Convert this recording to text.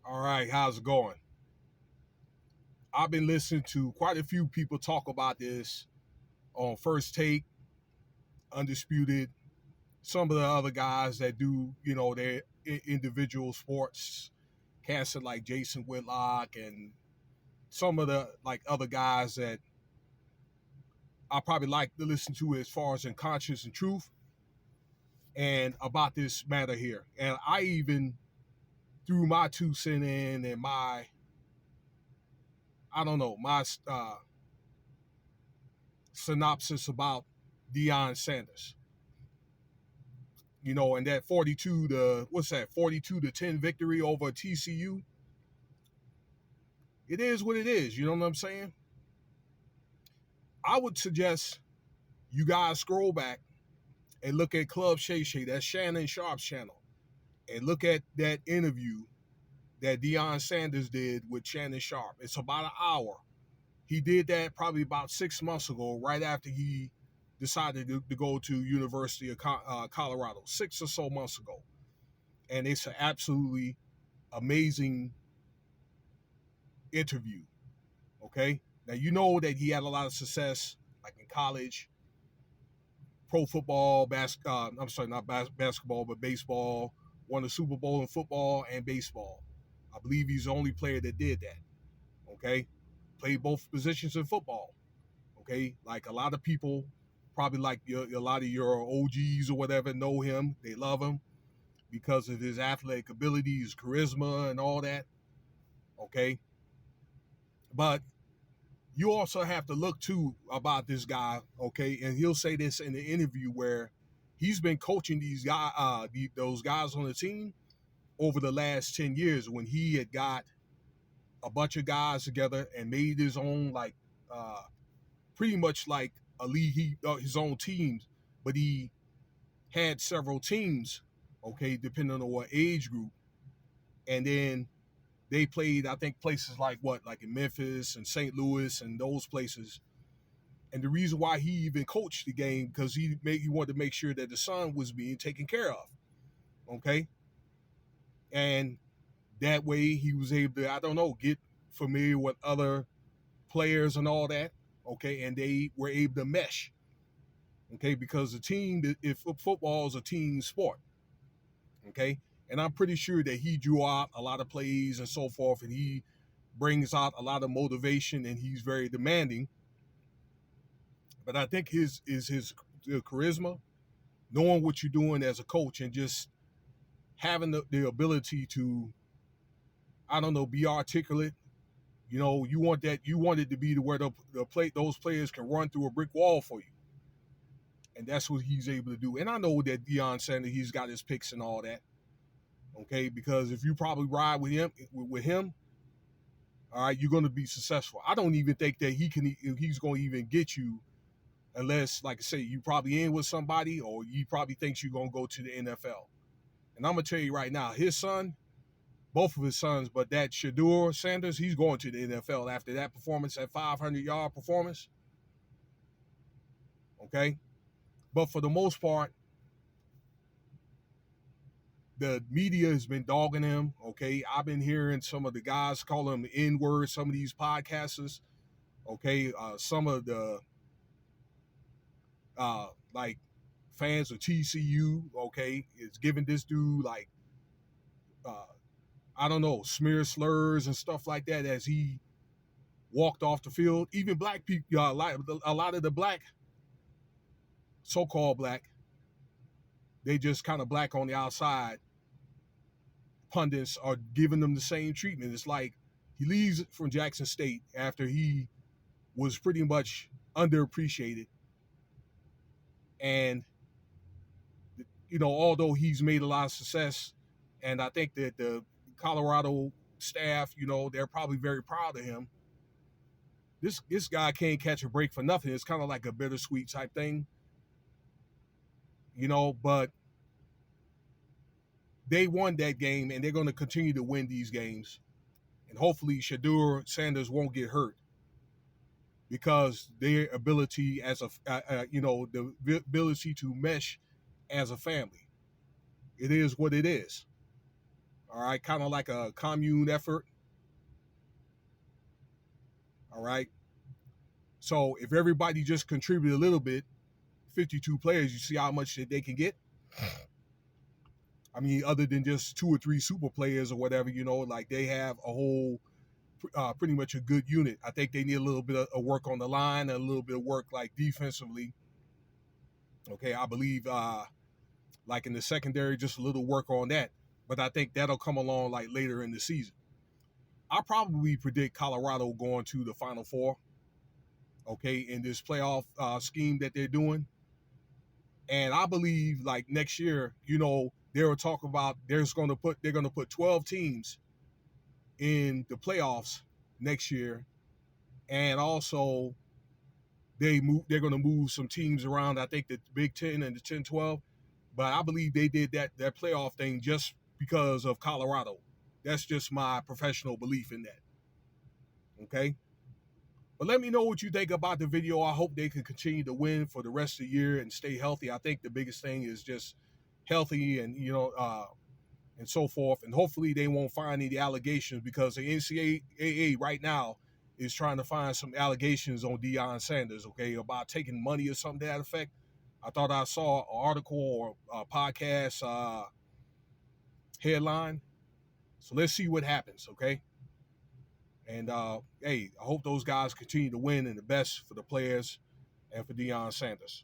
All right, how's it going? I've been listening to quite a few people talk about this on First Take, Undisputed, some of the other guys that do, their individual sports, casting like Jason Whitlock and some of the like other guys that I probably like to listen to as far as in conscience and truth and about this matter here. And I even threw my 2 cents in and my, I don't know, my synopsis about Deon Saunders. And that 42-10 victory over TCU. It is what it is. You know what I'm saying? I would suggest you guys scroll back and look at Club Shay Shay, that's Shannon Sharp's channel, and look at that interview that Deon Saunders did with Shannon Sharp. It's about an hour. He did that probably about 6 months ago, right after he decided to go to University of Colorado, 6 or so months ago. And it's an absolutely amazing interview. Okay, now you know that he had a lot of success, like in college, pro football, I'm sorry, not basketball, but baseball. Won a Super Bowl in football and baseball. I believe he's the only player that did that. Okay, played both positions in football. Okay, like a lot of people, probably like a lot of your OGs or whatever, know him. They love him because of his athletic ability, his charisma, and all that. Okay, but you also have to look too about this guy, okay? And he'll say this in the interview where he's been coaching those guys on the team over the last 10 years when he had got a bunch of guys together and made his own, like, pretty much like a league, his own teams, but he had several teams, okay, depending on what age group. And then they played, I think, places like like in Memphis and St. Louis and those places. And the reason why he even coached the game because he wanted to make sure that the son was being taken care of. Okay, and that way he was able to, I don't know, get familiar with other players and all that. Okay, and they were able to mesh. Okay, because the team, if football is a team sport. Okay, and I'm pretty sure that he drew out a lot of plays and so forth, and he brings out a lot of motivation, and he's very demanding. But I think his charisma, knowing what you're doing as a coach, and just having the ability to, I don't know, be articulate. You want it to be to where those players can run through a brick wall for you, and that's what he's able to do. And I know that Deon Saunders, he's got his picks and all that. Okay, because if you probably ride with him, all right, you're going to be successful. I don't even think that he's going to even get you unless, like I say, you probably in with somebody or he probably thinks you're going to go to the NFL. And I'm going to tell you right now, his son, both of his sons, but that Deon Saunders, he's going to the NFL after that performance, that 500-yard performance. Okay? But for the most part, the media has been dogging him. Okay? I've been hearing some of the guys call him the N-word, some of these podcasters. Okay? Some of the, like, fans of TCU, okay, is giving this dude, like, uh, I don't know, smear slurs and stuff like that as he walked off the field. Even black people, a lot of the black, so-called black, they just kind of black on the outside pundits are giving them the same treatment. It's like he leaves from Jackson State after he was pretty much underappreciated. And, although he's made a lot of success, and I think that the Colorado staff, they're probably very proud of him. This guy can't catch a break for nothing. It's kind of like a bittersweet type thing, but they won that game and they're going to continue to win these games. And hopefully Deon Saunders won't get hurt because their ability the ability to mesh as a family. It is what it is. All right, kind of like a commune effort. All right. So if everybody just contribute a little bit, 52 players, you see how much that they can get. I mean, other than just 2 or 3 super players or whatever, like they have a whole, pretty much a good unit. I think they need a little bit of work on the line, and a little bit of work like defensively. Okay, I believe like in the secondary, just a little work on that. But I think that'll come along like later in the season. I probably predict Colorado going to the Final Four. Okay, in this playoff scheme that they're doing, and I believe like next year, they were talking about they're going to put 12 teams in the playoffs next year, and also they're going to move some teams around. I think the Big Ten and the 10-12, but I believe they did that playoff thing just because of Colorado. That's just my professional belief in that. Okay. But let me know what you think about the video. I hope they can continue to win for the rest of the year and stay healthy. I think the biggest thing is just healthy and and so forth. And hopefully they won't find any allegations, because the NCAA right now is trying to find some allegations on Deon Saunders, okay, about taking money or something to that effect. I thought I saw an article or a podcast headline. So let's see what happens, okay? And hey, I hope those guys continue to win, and the best for the players and for Deon Saunders.